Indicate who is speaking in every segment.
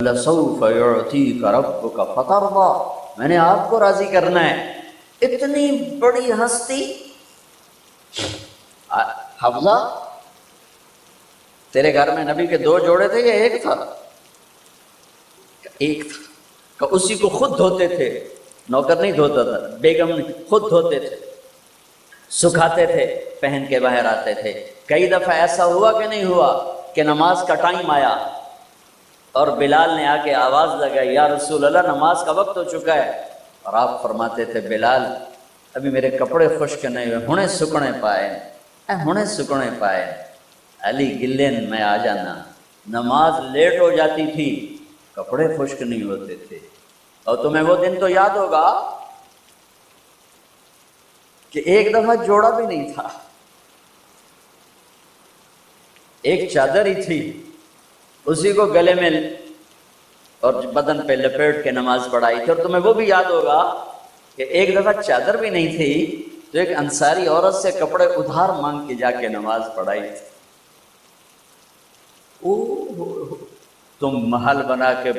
Speaker 1: لَسَوْفَ يُعْطِيكَ رَبُّكَ فَتَرْضَىٰ، میں نے آپ کو راضی کرنا ہے۔ اتنی بڑی ہستی حفصہ، تیرے گھر میں نبی کے 2 جوڑے تھے یا ایک تھا؟ ایک تھا، کہ اسی کو خود دھوتے تھے، نوکر نہیں دھوتا تھا، بیگم خود دھوتے تھے، سکھاتے تھے، پہن کے باہر آتے تھے۔ کئی دفعہ ایسا ہوا کہ نہیں ہوا کہ نماز کا ٹائم آیا اور بلال نے آ کے آواز لگائی، یا رسول اللہ نماز کا وقت ہو چکا ہے، اور آپ فرماتے تھے بلال ابھی میرے کپڑے خشک نہیں ہوئے، ہنے سکنے پائے، ہنے سکنے پائے، علی گلین میں آ جانا۔ نماز لیٹ ہو جاتی تھی، کپڑے خشک نہیں ہوتے تھے۔ اور تمہیں وہ دن تو یاد ہوگا کہ ایک دفعہ جوڑا بھی نہیں تھا، ایک چادر ہی تھی، اسی کو گلے میں اور بدن پہ لپیٹ کے نماز پڑھائی تھی۔ اور تمہیں وہ بھی یاد ہوگا کہ ایک دفعہ چادر بھی نہیں تھی تو ایک انصاری عورت سے کپڑے ادھار مانگ کے جا کے نماز پڑھائی تھی۔ تم محل بنا کے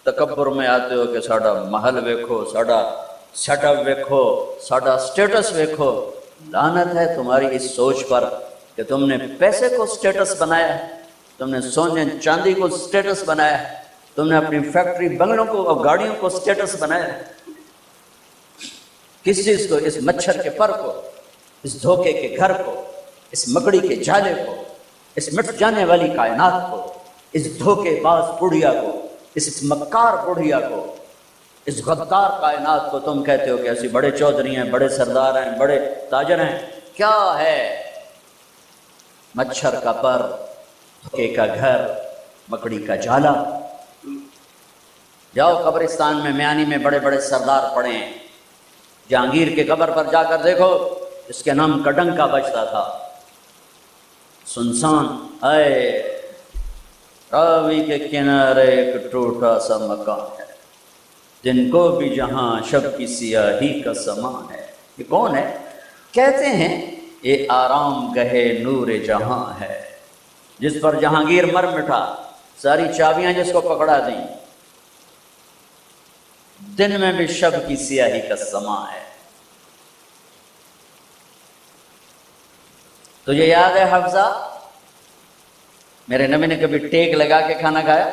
Speaker 1: تکبر میں آتے ہو کہ ساڈا محل ویکھو، ساڈا سیٹ اپ ویکھو، ساڈا سٹیٹس ویکھو۔ لعنت ہے تمہاری اس سوچ پر کہ تم نے پیسے کو سٹیٹس بنایا ہے، تم نے سونے چاندی کو سٹیٹس بنایا ہے، تم نے اپنی فیکٹری بنگلوں کو اور گاڑیوں کو سٹیٹس بنایا ہے۔ کس چیز کو؟ اس مچھر کے پر کو، اس دھوکے کے گھر کو، اس مکڑی کے جالے کو، اس مٹ جانے والی کائنات کو، اس دھوکے باز بڑھیا کو، اس مکار بڑھیا کو، اس غدار کائنات کو تم کہتے ہو کہ ایسی بڑے چودھری ہیں، بڑے سردار ہیں، بڑے تاجر ہیں۔ کیا ہے؟ مچھر کا پر، دھوکے کا گھر، مکڑی کا جالا۔ جاؤ قبرستان میں میانی میں بڑے بڑے سردار پڑے ہیں، جہانگیر کے قبر پر جا کر دیکھو، اس کے نام کا ڈنکا بجتا تھا، سنسان۔ اے راوی کے کنارے ایک ٹوٹا سا مکان ہے، دن کو بھی جہاں شب کی سیاہی کا سمان ہے۔ یہ کون ہے؟ کہتے ہیں یہ آرام گہے نور جہاں ہے، جس پر جہانگیر مر مٹا، ساری چابیاں جس کو پکڑا دیں، دن میں بھی شب کی سیاہی کا سما ہے۔ تجھے یاد ہے حفصہ میرے نبی نے کبھی ٹیک لگا کے کھانا کھایا؟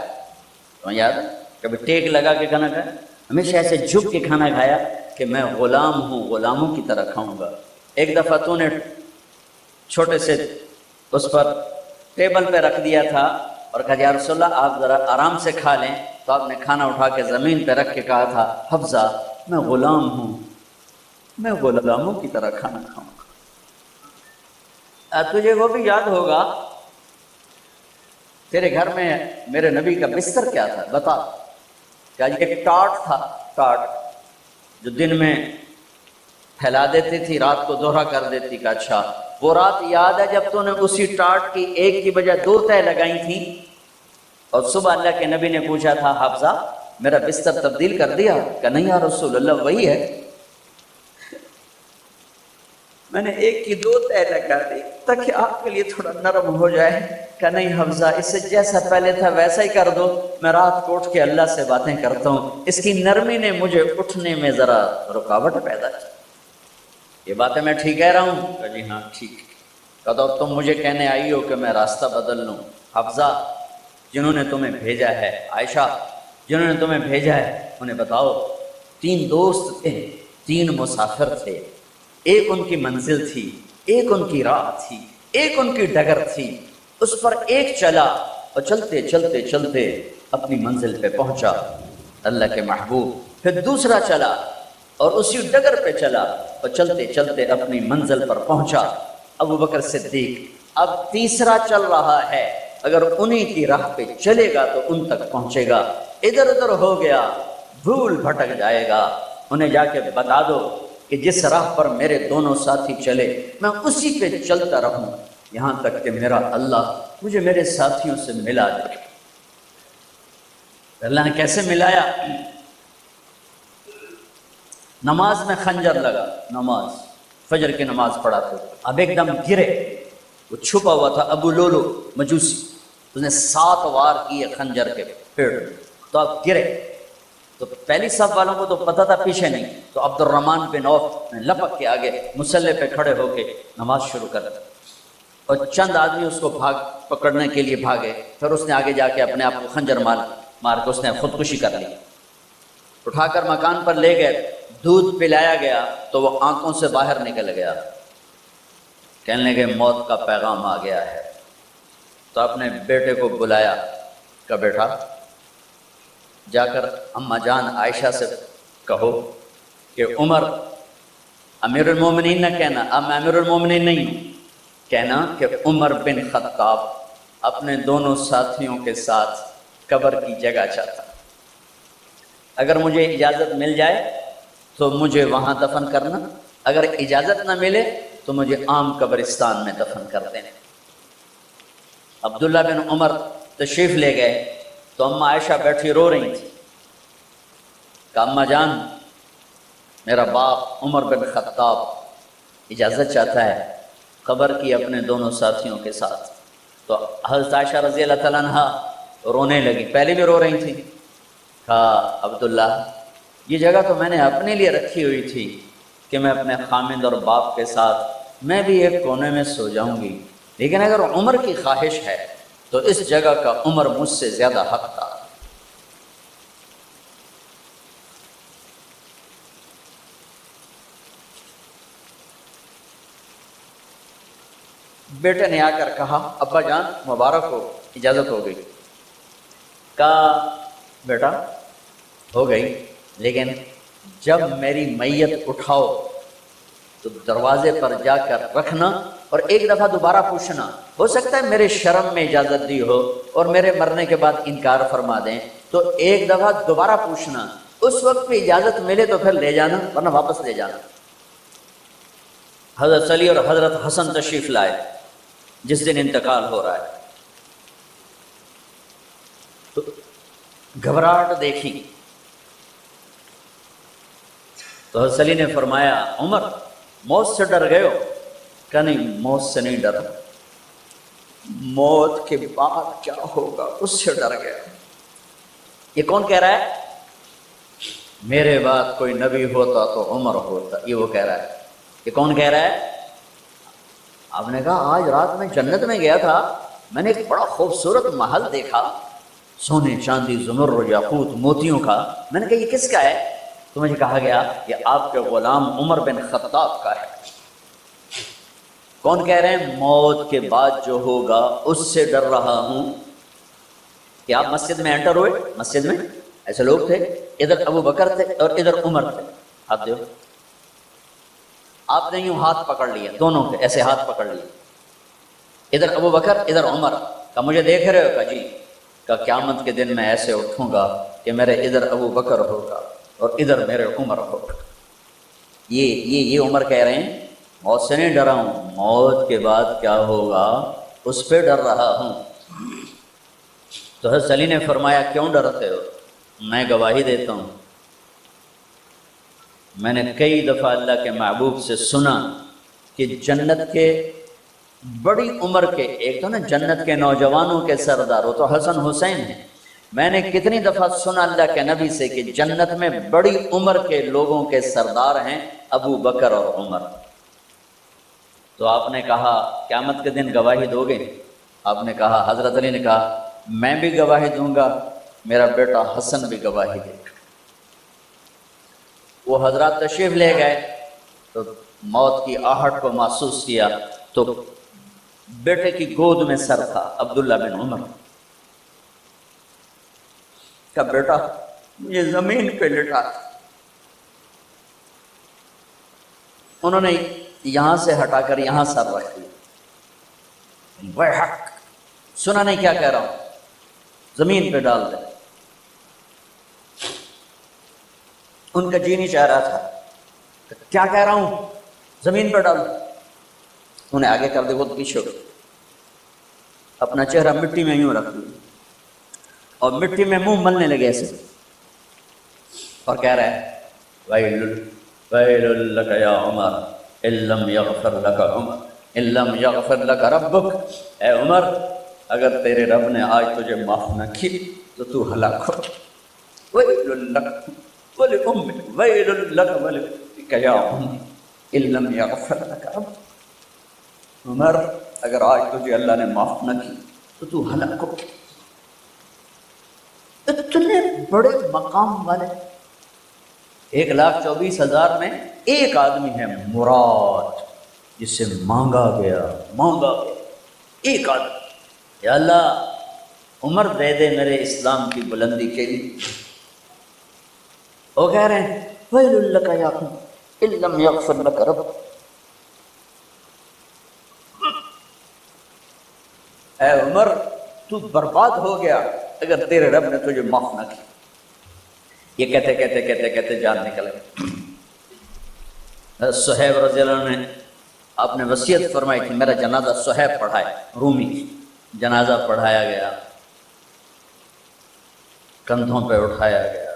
Speaker 1: تمہیں یاد ہے؟ کبھی ٹیک لگا کے کھانا کھایا؟ ہمیشہ ایسے جھک کے کھانا کھایا کہ میں غلام ہوں، غلاموں کی طرح کھاؤں گا۔ ایک دفعہ تو نے چھوٹے سے اس پر ٹیبل پہ رکھ دیا تھا اور کہا یا رسول اللہ آپ ذرا آرام سے کھا لیں، تو آپ نے کھانا اٹھا کے زمین پہ رکھ کے کہا تھا حفصہ میں غلام ہوں، میں غلاموں کی طرح کھانا کھاؤں گا۔ تجھے وہ بھی یاد ہوگا تیرے گھر میں میرے نبی کا بستر کیا تھا؟ بتا۔ کیا ایک ٹاٹ تھا، ٹاٹ جو دن میں پھیلا دیتی تھی، رات کو دوہرا کر دیتی کہ اچھا وہ رات یاد ہے جب تو نے اسی ٹاٹ کی ایک کی بجائے 2 تہہ لگائی تھیں اور صبح اللہ کے نبی نے پوچھا تھا حفصہ میرا بستر تبدیل کر دیا؟ کہ نہیں یا رسول اللہ وہی ہے، میں نے ایک کی 2 تہہ لگا دی تاکہ آپ کے لیے تھوڑا نرم ہو جائے۔ کہ نہیں حفصہ اسے جیسا پہلے تھا ویسا ہی کر دو، میں رات کو اٹھ کے اللہ سے باتیں کرتا ہوں، اس کی نرمی نے مجھے اٹھنے میں ذرا رکاوٹ پیدا کی۔ یہ باتیں میں ٹھیک کہہ رہا ہوں؟ کہ جی ہاں ٹھیک۔ کہا تم مجھے کہنے آئی ہو کہ میں راستہ بدل لوں؟ حفصہ جنہوں نے تمہیں بھیجا ہے، عائشہ جنہوں نے تمہیں بھیجا ہے انہیں بتاؤ 3 دوست تھے، 3 مسافر تھے، ایک ان کی منزل تھی، ایک ان کی راہ تھی، ایک ان کی ڈگر تھی، اس پر ایک چلا اور چلتے چلتے چلتے اپنی منزل پہ پہنچا اللہ کے محبوب، پھر دوسرا چلا اور اسی ڈگر پہ چلا اور چلتے چلتے اپنی منزل پر پہنچا ابو بکر صدیق۔ اب تیسرا چل رہا ہے، اگر انہی کی راہ پہ چلے گا تو ان تک پہنچے گا، ادھر ادھر ہو گیا بھول بھٹک جائے گا۔ انہیں جا کے بتا دو کہ جس راہ پر میرے دونوں ساتھی چلے میں اسی پہ چلتا رہوں یہاں تک کہ میرا اللہ مجھے میرے ساتھیوں سے ملا دے۔ اللہ نے کیسے ملایا؟ نماز میں خنجر لگا، نماز فجر کی نماز پڑھاتے، اب ایک دم گرے، وہ چھپا ہوا تھا ابو لولو مجوسی، اس نے 7 وار کیے خنجر کے پیڑ میں، تو آپ گرے تو پہلی صف والوں کو تو پتہ تھا پیچھے نہیں، تو عبد الرحمن بن عوف نے لپک کے آگے مصلی پہ کھڑے ہو کے نماز شروع کر دی، اور چند آدمی اس کو پکڑنے کے لیے بھاگے، پھر اس نے آگے جا کے اپنے آپ کو خنجر مار کے اس نے خودکشی کر لی۔ اٹھا کر مکان پر لے گئے، دودھ پلایا گیا تو وہ آنکھوں سے باہر نکل گیا، کہنے لگے موت کا پیغام آ گیا ہے۔ تو اپنے بیٹے کو بلایا، کہ بیٹا جا کر اماں جان عائشہ سے کہو کہ عمر امیر المومنین نہ کہنا، اب میں امیر المومنین نہیں ہوں، کہنا کہ عمر بن خطاب اپنے دونوں ساتھیوں کے ساتھ قبر کی جگہ چاہتا، اگر مجھے اجازت مل جائے تو مجھے وہاں دفن کرنا، اگر اجازت نہ ملے تو مجھے عام قبرستان میں دفن کر دینا۔ عبداللہ بن عمر تشریف لے گئے تو اماں عائشہ بیٹھی رو رہی تھی، کہ اماں جان میرا باپ عمر بن خطاب اجازت چاہتا ہے قبر کی اپنے دونوں ساتھیوں کے ساتھ۔ تو حضرت عائشہ رضی اللہ تعالیٰ عنہ رونے لگی، پہلے بھی رو رہی تھی، کہا عبداللہ یہ جگہ تو میں نے اپنے لیے رکھی ہوئی تھی کہ میں اپنے خامند اور باپ کے ساتھ میں بھی ایک کونے میں سو جاؤں گی، لیکن اگر عمر کی خواہش ہے تو اس جگہ کا عمر مجھ سے زیادہ حقدار۔ بیٹے نے آ کر کہا ابا جان مبارک ہو، اجازت ہو گئی۔ کہا بیٹا ہو گئی، لیکن جب میری میت اٹھاؤ تو دروازے پر جا کر رکھنا اور ایک دفعہ دوبارہ پوچھنا، ہو سکتا ہے میرے شرم میں اجازت دی ہو اور میرے مرنے کے بعد انکار فرما دیں، تو ایک دفعہ دوبارہ پوچھنا، اس وقت پہ اجازت ملے تو پھر لے جانا ورنہ واپس لے جانا۔ حضرت علی اور حضرت حسن تشریف لائے جس دن انتقال ہو رہا ہے، تو گھبراہٹ دیکھی تو حضرت علی نے فرمایا عمر موت سے ڈر گئے ہو؟ کہ نہیں موت سے نہیں ڈرا، موت کے بعد کیا ہوگا اس سے ڈر گیا۔ یہ کون کہہ رہا ہے؟ میرے بعد کوئی نبی ہوتا تو عمر ہوتا، یہ وہ کہہ رہا ہے۔ یہ کون کہہ رہا ہے؟ آپ نے کہا آج رات میں جنت میں گیا تھا، میں نے ایک بڑا خوبصورت محل دیکھا، سونے چاندی زمرد یاقوت موتیوں کا، میں نے کہا یہ کس کا ہے؟ تو مجھے کہا گیا کہ آپ کے غلام عمر بن خطاب کا ہے۔ کون کہہ رہے ہیں؟ موت کے بعد جو ہوگا اس سے ڈر رہا ہوں۔ کہ آپ مسجد میں انٹر ہوئے، مسجد میں ایسے لوگ تھے، ادھر ابو بکر تھے اور ادھر عمر تھے، آپ دیکھو، آپ نے یوں ہاتھ پکڑ لیا، دونوں کے ایسے ہاتھ پکڑ لیے، ادھر ابو بکر ادھر عمر، کہ مجھے دیکھ رہے ہو؟ کہ جی۔ کہ قیامت کے دن میں ایسے اٹھوں گا کہ میرے ادھر ابو بکر ہوگا اور ادھر میرے عمر ہوگا۔ یہ عمر کہہ رہے ہیں موت سے نہیں ڈرا ہوں، موت کے بعد کیا ہوگا اس پہ ڈر رہا ہوں۔ تو حضرت علی نے فرمایا کیوں ڈرتے ہو؟ میں گواہی دیتا ہوں، میں نے کئی دفعہ اللہ کے محبوب سے سنا کہ جنت کے بڑی عمر کے، ایک تو نا جنت کے نوجوانوں کے سردار، وہ تو حسن حسین ہیں، میں نے کتنی دفعہ سنا اللہ کے نبی سے کہ جنت میں بڑی عمر کے لوگوں کے سردار ہیں ابو بکر اور عمر۔ تو آپ نے کہا قیامت کے دن گواہی دو گے؟ آپ نے کہا، حضرت علی نے کہا میں بھی گواہی دوں گا، میرا بیٹا حسن بھی گواہی دے گا۔ وہ حضرات تشریف لے گئے تو موت کی آہٹ کو محسوس کیا تو بیٹے کی گود میں سر تھا عبداللہ بن عمر کا، بیٹا مجھے زمین پہ لٹا۔ انہوں نے یہاں سے ہٹا کر یہاں سر رکھ دیا، وہ حق سنا نہیں کیا کہہ رہا ہوں، زمین پہ ڈال دے۔ ان کا جی نہیں چاہ رہا تھا، کیا کہہ رہا ہوں، زمین پہ ڈال دے۔ انہیں آگے کر دے، وہ پیچھے ہو، اپنا چہرہ مٹی میں یوں رکھ دیا اور مٹی میں منہ ملنے لگے ایسے، اور کہہ رہا ہے ویل لک یا عمر ان لم یغفر لک عمر ان لم یغفر لک ربک، اے عمر اگر تیرے رب نے آج تجھے معاف نہ کی تو ہلاک ہو۔ ویل لک ولأمک ویل لک ولأمک یا ام ان لم یغفر لک رب۔ عمر اگر آج تجھے اللہ نے معاف نہ کی تو تو ہلاک ہو۔ اتنے بڑے مقام والے 1,24,000 میں ایک آدمی ہے مراد، جس سے مانگا گیا ایک آدمی، یا اللہ عمر دے دے میرے اسلام کی بلندی کے لیے۔ وہ کہہ رہے ہیں ویل لک یا ام ان لم یغفر لک رب۔ اے عمر تو برباد ہو گیا اگر تیرے رب نے تجھے معاف نہ کیا۔ یہ کہتے جان نکل گئی۔ صہیب رضی اللہ عنہ نے آپ نے وصیت فرمائی تھی میرا جنازہ صہیب پڑھائے، رومی جنازہ پڑھایا گیا، کندھوں پہ اٹھایا گیا،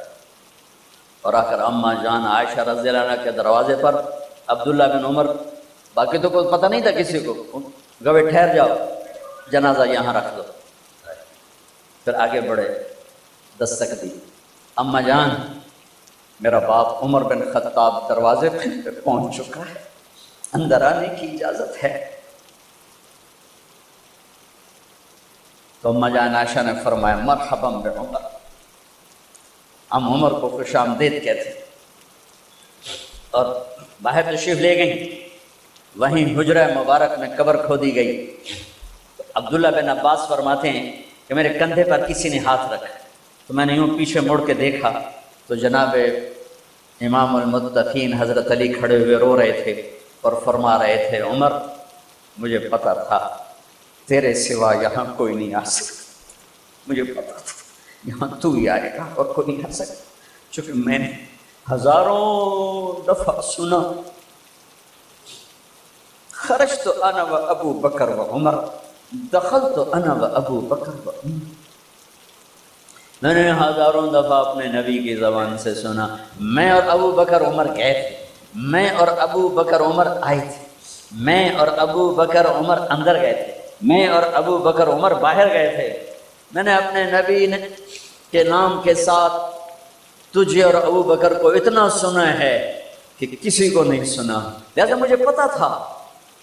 Speaker 1: اور آ کر اماں جان عائشہ رضی اللہ عنہ کے دروازے پر عبداللہ بن عمر، باقی تو کوئی پتہ نہیں تھا کسی کو، گوے ٹھہر جاؤ جنازہ یہاں رکھ دو۔ پھر آگے بڑھے، دستک دی، اماں جان میرا باپ عمر بن خطاب دروازے پہ پہنچ چکا ہے، اندر آنے کی اجازت ہے۔ تو اماں جان عائشہ نے فرمایا مرحبا بعمر، ہم عمر کو خوش آمدید کہتے ہیں، اور باہر تشریف لے گئیں۔ وہیں حجرہ مبارک میں قبر کھودی گئی۔ عبداللہ بن عباس فرماتے ہیں کہ میرے کندھے پر کسی نے ہاتھ رکھا تو میں نے یوں پیچھے مڑ کے دیکھا تو جناب امام المتقین حضرت علی کھڑے ہوئے رو رہے تھے اور فرما رہے تھے عمر مجھے پتا تھا تیرے سوا یہاں کوئی نہیں آ سکتا، مجھے پتا تھا یہاں تو ہی آئے گا اور کوئی نہیں آ سکتا، چونکہ میں نے ہزاروں دفعہ سنا خرجت انا و ابو بکر و عمر دخلت انا و ابو بکر و عمر۔ میں نے ہزاروں دفعہ اپنے نبی کی زبان سے سنا میں اور ابو بکر عمر گئے تھے، میں اور ابو بکر عمر آئے تھے، میں اور ابو بکر عمر اندر گئے تھے، میں اور ابو بکر عمر باہر گئے تھے۔ میں نے اپنے نبی کے نام کے ساتھ تجھے اور ابو بکر کو اتنا سنا ہے کہ کسی کو نہیں سنا، لہذا مجھے پتا تھا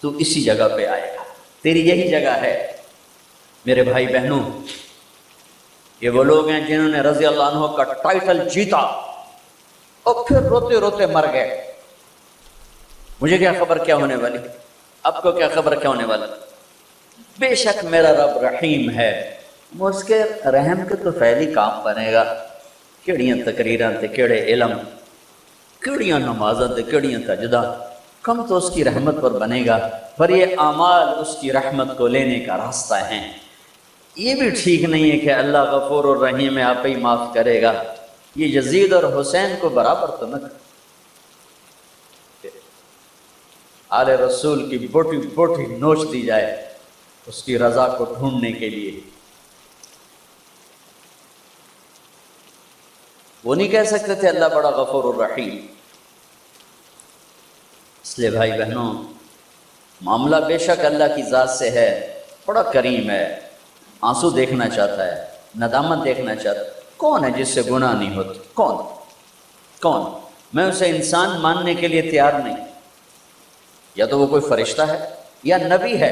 Speaker 1: تو اسی جگہ پہ آئے گا، تیری یہی جگہ ہے۔ میرے بھائی بہنوں، یہ وہ لوگ ہیں جنہوں نے رضی اللہ عنہ کا ٹائٹل جیتا اور پھر روتے روتے مر گئے۔ مجھے کیا خبر کیا ہونے والی، آپ کو کیا خبر کیا ہونے والا؟ بے شک میرا رب رحیم ہے، وہ اس کے رحم کے تو فعلی کام بنے گا۔ کیڑیاں تقریراں تے کیڑے علم، کیڑیاں نمازاں تے کیڑیاں سجدہ، کم تو اس کی رحمت پر بنے گا، پر یہ اعمال اس کی رحمت کو لینے کا راستہ ہیں۔ یہ بھی ٹھیک نہیں ہے کہ اللہ غفور الرحیم ہے آپ ہی معاف کرے گا، یہ یزید اور حسین کو برابر تو نہ آل رسول کی بوٹی بوٹی نوچ دی جائے اس کی رضا کو ڈھونڈنے کے لیے۔ وہ نہیں کہہ سکتے تھے اللہ بڑا غفور الرحیم۔ اس لیے بھائی بہنوں، معاملہ بے شک اللہ کی ذات سے ہے، بڑا کریم ہے، آنسو دیکھنا چاہتا ہے، ندامت دیکھنا چاہتا ہے۔ کون ہے جس سے گناہ نہیں ہوتی؟ کون؟ میں اسے انسان ماننے کے لیے تیار نہیں، یا تو وہ کوئی فرشتہ ہے یا نبی ہے،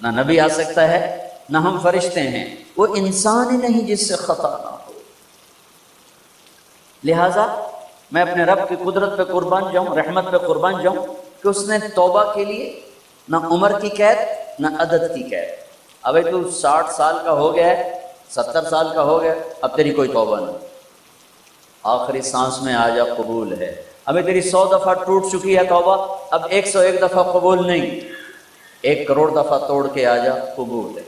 Speaker 1: نہ نبی آ سکتا ہے نہ ہم فرشتے ہیں، وہ انسان ہی نہیں جس سے خطا نہ ہو۔ لہٰذا میں اپنے رب کی قدرت پہ قربان جاؤں، رحمت پہ قربان جاؤں کہ اس نے توبہ کے لیے نہ عمر کی قید نہ عدد کی قید۔ ابھی تو 60 سال کا ہو گیا ہے، 70 سال کا ہو گیا، اب تیری کوئی توبہ نہیں، آخری سانس میں آ جا قبول ہے۔ ابھی تیری 100 دفعہ ٹوٹ چکی ہے توبہ، اب 101 دفعہ قبول نہیں، 1 کروڑ دفعہ توڑ کے آ جا قبول ہے۔